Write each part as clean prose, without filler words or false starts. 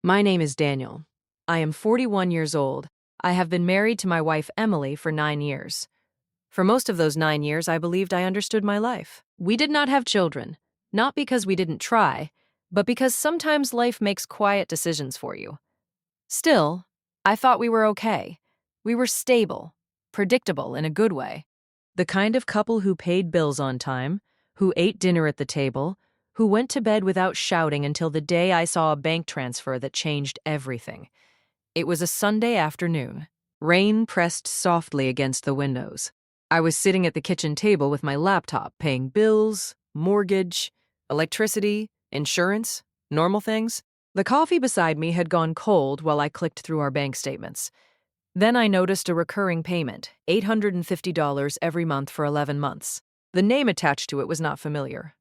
My name is Daniel. I am 41 years old. I have been married to my wife Emily for 9 years. For most of those 9 years, I believed I understood my life. We did not have children, not because we didn't try, but because sometimes life makes quiet decisions for you. Still, I thought we were okay. We were stable, predictable in a good way. The kind of couple who paid bills on time, who ate dinner at the table, who went to bed without shouting until the day I saw a bank transfer that changed everything. It was a Sunday afternoon. Rain pressed softly against the windows. I was sitting at the kitchen table with my laptop, paying bills, mortgage, electricity, insurance, normal things. The coffee beside me had gone cold while I clicked through our bank statements. Then I noticed a recurring payment, $850 every month for 11 months. The name attached to it was not familiar.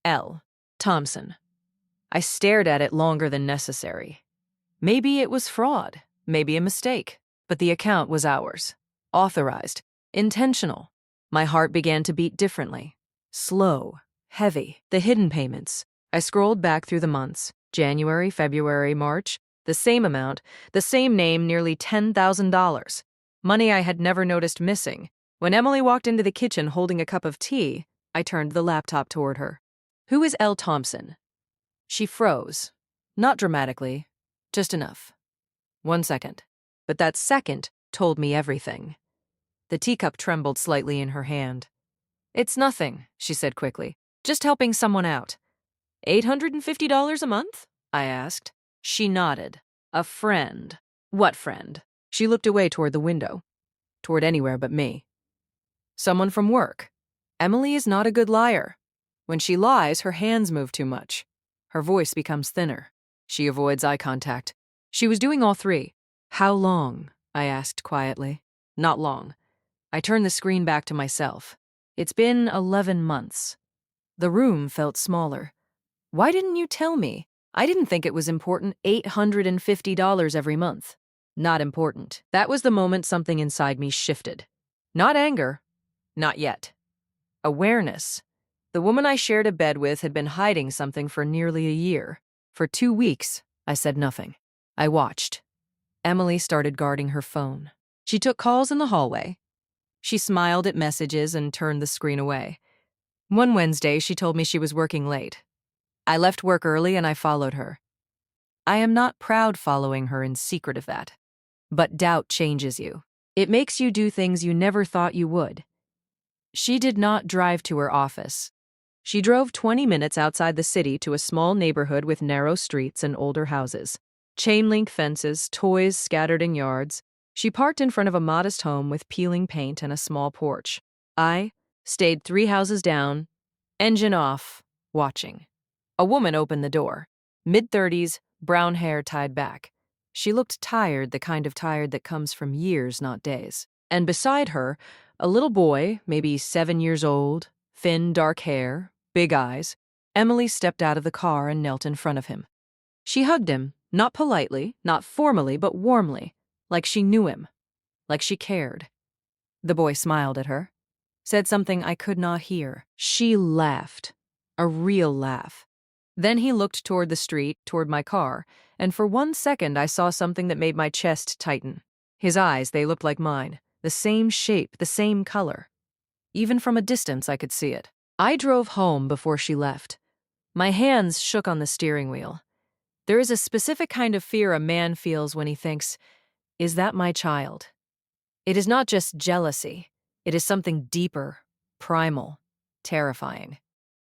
L. Thompson. I stared at it longer than necessary. Maybe it was fraud, maybe a mistake, but the account was ours. Authorized, intentional. My heart began to beat differently. Slow, heavy. The hidden payments. I scrolled back through the months. January, February, March. The same amount, the same name, nearly $10,000. Money I had never noticed missing. When Emily walked into the kitchen holding a cup of tea, I turned the laptop toward her. "Who is L. Thompson?" She froze. Not dramatically, just enough. 1 second. But that second told me everything. The teacup trembled slightly in her hand. "It's nothing," she said quickly. "Just helping someone out." $850 a month? I asked. She nodded. "A friend." "What friend?" She looked away toward the window. Toward anywhere but me. "Someone from work. Emily is not a good liar. When she lies, her hands move too much. Her voice becomes thinner. She avoids eye contact. She was doing all three. How long? I asked quietly. Not long. I turned the screen back to myself. It's been 11 months. The room felt smaller. Why didn't you tell me? I didn't think it was important. $850 every month. Not important. That was the moment something inside me shifted. Not anger. Not yet. Awareness. The woman I shared a bed with had been hiding something for nearly a year. For 2 weeks, I said nothing. I watched. Emily started guarding her phone. She took calls in the hallway. She smiled at messages and turned the screen away. One Wednesday, she told me she was working late. I left work early and I followed her. I am not proud following her in secret of that. But doubt changes you. It makes you do things you never thought you would. She did not drive to her office. She drove 20 minutes outside the city to a small neighborhood with narrow streets and older houses. Chain-link fences, toys scattered in yards. She parked in front of a modest home with peeling paint and a small porch. I stayed 3 houses down, engine off, watching. A woman opened the door. Mid-30s, brown hair tied back. She looked tired, the kind of tired that comes from years, not days. And beside her, a little boy, maybe 7 years old, thin, dark hair, big eyes. Emily stepped out of the car and knelt in front of him. She hugged him, not politely, not formally, but warmly, like she knew him, like she cared. The boy smiled at her, said something I could not hear. She laughed, a real laugh. Then he looked toward the street, toward my car, and for 1 second I saw something that made my chest tighten. His eyes, they looked like mine, the same shape, the same color. Even from a distance I could see it. I drove home before she left. My hands shook on the steering wheel. There is a specific kind of fear a man feels when he thinks, is that my child? It is not just jealousy. It is something deeper, primal, terrifying.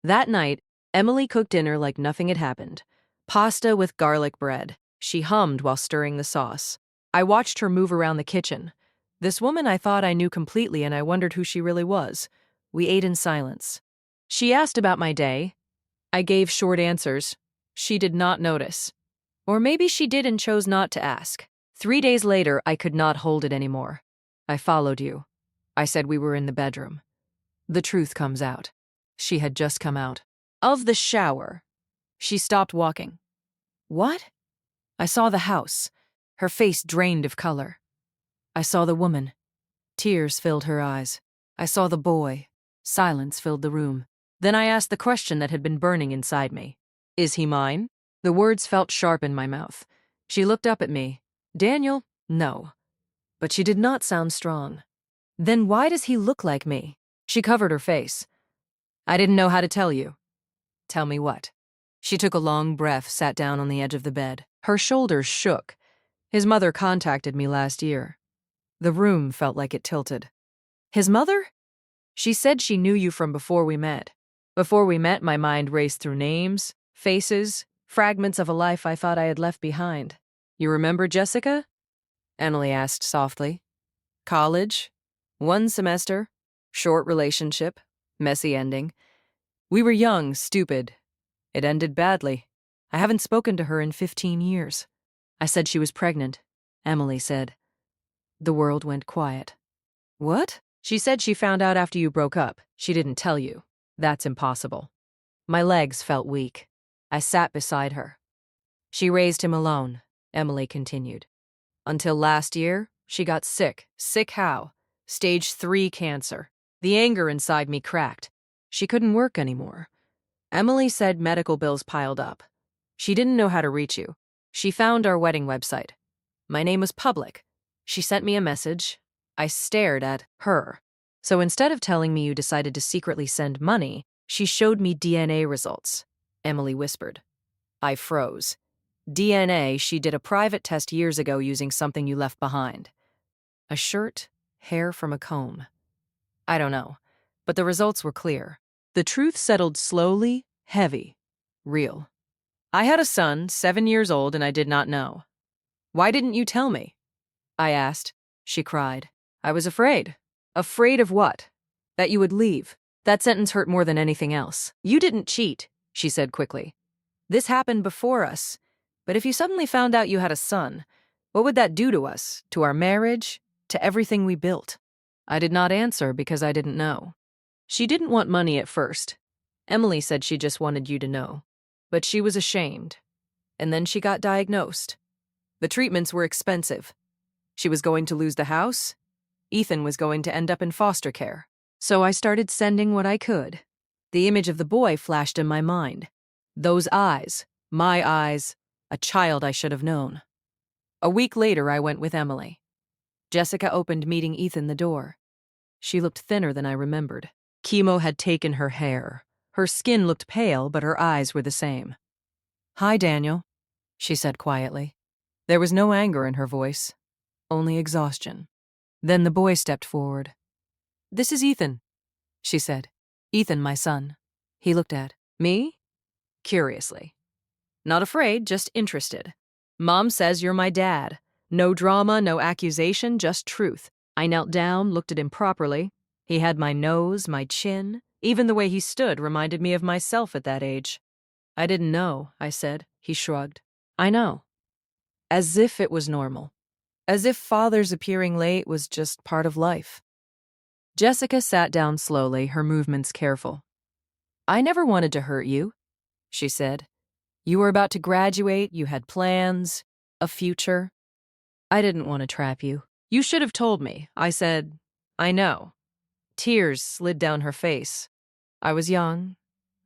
That night, Emily cooked dinner like nothing had happened. Pasta with garlic bread. She hummed while stirring the sauce. I watched her move around the kitchen. This woman I thought I knew completely, and I wondered who she really was. We ate in silence. She asked about my day. I gave short answers. She did not notice. Or maybe she did and chose not to ask. 3 days later, I could not hold it anymore. I followed you. I said we were in the bedroom. The truth comes out. She had just come out. Of the shower. She stopped walking. What? I saw the house. Her face drained of color. I saw the woman. Tears filled her eyes. I saw the boy. Silence filled the room. Then I asked the question that had been burning inside me. Is he mine? The words felt sharp in my mouth. She looked up at me. Daniel? No. But she did not sound strong. Then why does he look like me? She covered her face. I didn't know how to tell you. Tell me what? She took a long breath, sat down on the edge of the bed. Her shoulders shook. His mother contacted me last year. The room felt like it tilted. His mother? She said she knew you from before we met. Before we met, my mind raced through names, faces, fragments of a life I thought I had left behind. You remember Jessica? Emily asked softly. College? 1 semester? Short relationship? Messy ending? We were young, stupid. It ended badly. I haven't spoken to her in 15 years. I said she was pregnant. Emily said. The world went quiet. What? She said she found out after you broke up. She didn't tell you. That's impossible. My legs felt weak. I sat beside her. She raised him alone, Emily continued. Until last year, she got sick. Sick how? Stage 3 cancer. The anger inside me cracked. She couldn't work anymore. Emily said medical bills piled up. She didn't know how to reach you. She found our wedding website. My name was public. She sent me a message. I stared at her. So instead of telling me you decided to secretly send money, she showed me DNA results. Emily whispered. I froze. DNA, she did a private test years ago using something you left behind. A shirt, hair from a comb. I don't know, but the results were clear. The truth settled slowly, heavy, real. I had a son, 7 years old, and I did not know. Why didn't you tell me? I asked. She cried. I was afraid. Afraid of what? That you would leave. That sentence hurt more than anything else. You didn't cheat, she said quickly. This happened before us. But if you suddenly found out you had a son, what would that do to us, to our marriage, to everything we built? I did not answer because I didn't know. She didn't want money at first. Emily said she just wanted you to know. But she was ashamed. And then she got diagnosed. The treatments were expensive. She was going to lose the house. Ethan was going to end up in foster care. So I started sending what I could. The image of the boy flashed in my mind. Those eyes, my eyes, a child I should have known. A week later, I went with Emily. Jessica opened meeting Ethan the door. She looked thinner than I remembered. Chemo had taken her hair. Her skin looked pale, but her eyes were the same. Hi, Daniel, she said quietly. There was no anger in her voice, only exhaustion. Then the boy stepped forward. This is Ethan, she said. Ethan, my son. He looked at me, curiously. Not afraid, just interested. Mom says you're my dad. No drama, no accusation, just truth. I knelt down, looked at him properly. He had my nose, my chin. Even the way he stood reminded me of myself at that age. I didn't know, I said. He shrugged. I know. As if it was normal. As if fathers appearing late was just part of life. Jessica sat down slowly, her movements careful. I never wanted to hurt you, she said. You were about to graduate, you had plans, a future. I didn't want to trap you. You should have told me. I said, I know. Tears slid down her face. I was young.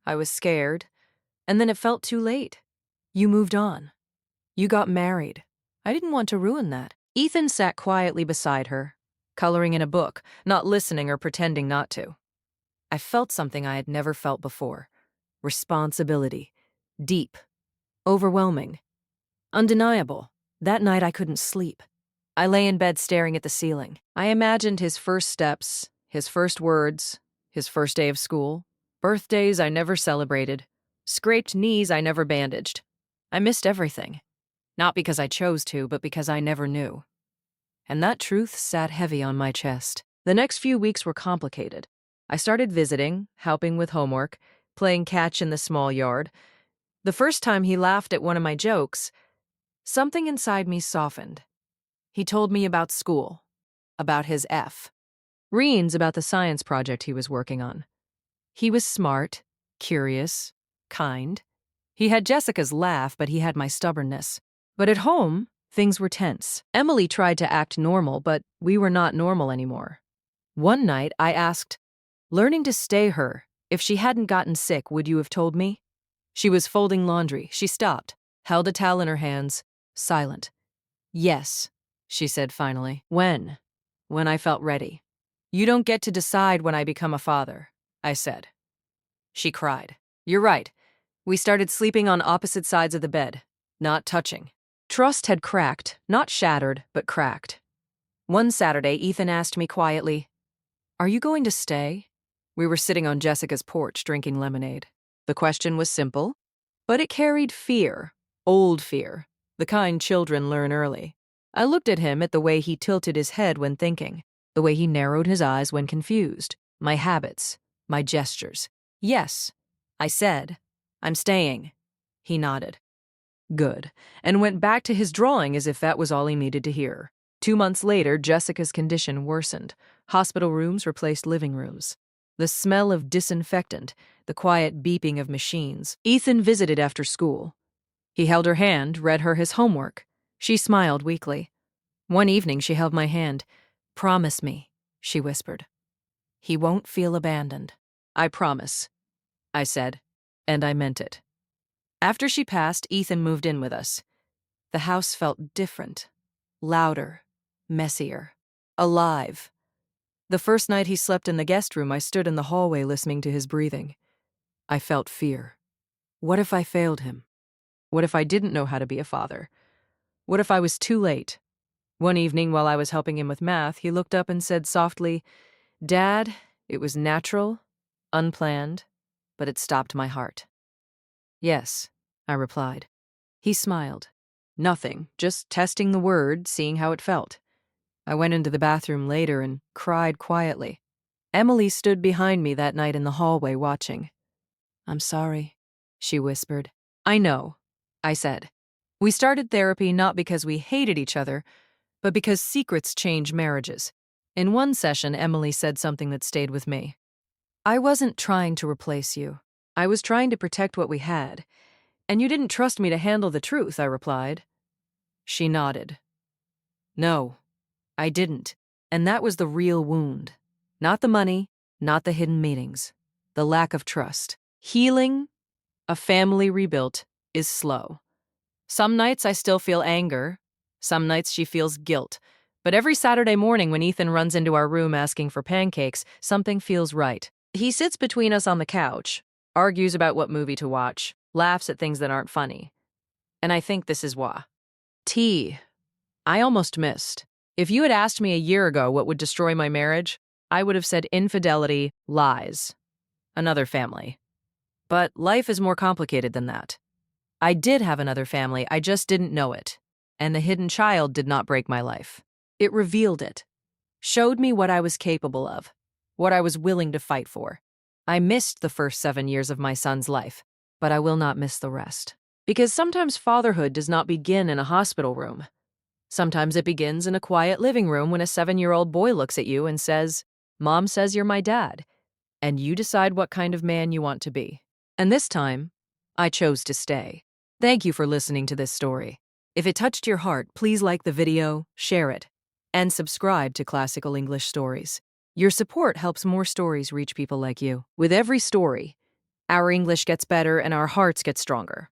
I was scared. And then it felt too late. You moved on. You got married. I didn't want to ruin that. Ethan sat quietly beside her, coloring in a book, not listening or pretending not to. I felt something I had never felt before. Responsibility. Deep. Overwhelming. Undeniable. That night I couldn't sleep. I lay in bed staring at the ceiling. I imagined his first steps, his first words, his first day of school, birthdays I never celebrated, scraped knees I never bandaged. I missed everything. Not because I chose to, but because I never knew. And that truth sat heavy on my chest. The next few weeks were complicated. I started visiting, helping with homework, playing catch in the small yard. The first time he laughed at one of my jokes, something inside me softened. He told me about school, about his F. Reen's about the science project he was working on. He was smart, curious, kind. He had Jessica's laugh, but he had my stubbornness. But at home, things were tense. Emily tried to act normal, but we were not normal anymore. One night, I asked, learning to stay her, if she hadn't gotten sick, would you have told me? She was folding laundry. She stopped, held a towel in her hands, silent. Yes, she said finally. When? When I felt ready. You don't get to decide when I become a father, I said. She cried. You're right. We started sleeping on opposite sides of the bed, not touching. Trust had cracked, not shattered, but cracked. One Saturday, Ethan asked me quietly, Are you going to stay? We were sitting on Jessica's porch drinking lemonade. The question was simple, but it carried fear, old fear, the kind children learn early. I looked at him at the way he tilted his head when thinking, the way he narrowed his eyes when confused, my habits, my gestures. Yes, I said, I'm staying. He nodded. Good, and went back to his drawing as if that was all he needed to hear. 2 months later, Jessica's condition worsened. Hospital rooms replaced living rooms. The smell of disinfectant, the quiet beeping of machines. Ethan visited after school. He held her hand, read her his homework. She smiled weakly. One evening, she held my hand. Promise me, she whispered. He won't feel abandoned. I promise, I said, and I meant it. After she passed, Ethan moved in with us. The house felt different, louder, messier, alive. The first night he slept in the guest room, I stood in the hallway listening to his breathing. I felt fear. What if I failed him? What if I didn't know how to be a father? What if I was too late? One evening, while I was helping him with math, he looked up and said softly, Dad, it was natural, unplanned, but it stopped my heart. Yes, I replied. He smiled. Nothing, just testing the word, seeing how it felt. I went into the bathroom later and cried quietly. Emily stood behind me that night in the hallway watching. I'm sorry, she whispered. I know, I said. We started therapy not because we hated each other, but because secrets change marriages. In one session, Emily said something that stayed with me. I wasn't trying to replace you. I was trying to protect what we had. And you didn't trust me to handle the truth, I replied. She nodded. No, I didn't. And that was the real wound. Not the money, not the hidden meetings. The lack of trust. Healing, a family rebuilt, is slow. Some nights I still feel anger. Some nights she feels guilt. But every Saturday morning when Ethan runs into our room asking for pancakes, something feels right. He sits between us on the couch, argues about what movie to watch, laughs at things that aren't funny. And I think this is why. Tea. I almost missed. If you had asked me a year ago what would destroy my marriage, I would have said infidelity, lies, another family. But life is more complicated than that. I did have another family, I just didn't know it. And the hidden child did not break my life. It revealed it, showed me what I was capable of, what I was willing to fight for. I missed the first 7 years of my son's life, but I will not miss the rest. Because sometimes fatherhood does not begin in a hospital room. Sometimes it begins in a quiet living room when a 7-year-old boy looks at you and says, Mom says you're my dad, and you decide what kind of man you want to be. And this time, I chose to stay. Thank you for listening to this story. If it touched your heart, please like the video, share it, and subscribe to Classical English Stories. Your support helps more stories reach people like you. With every story, our English gets better and our hearts get stronger.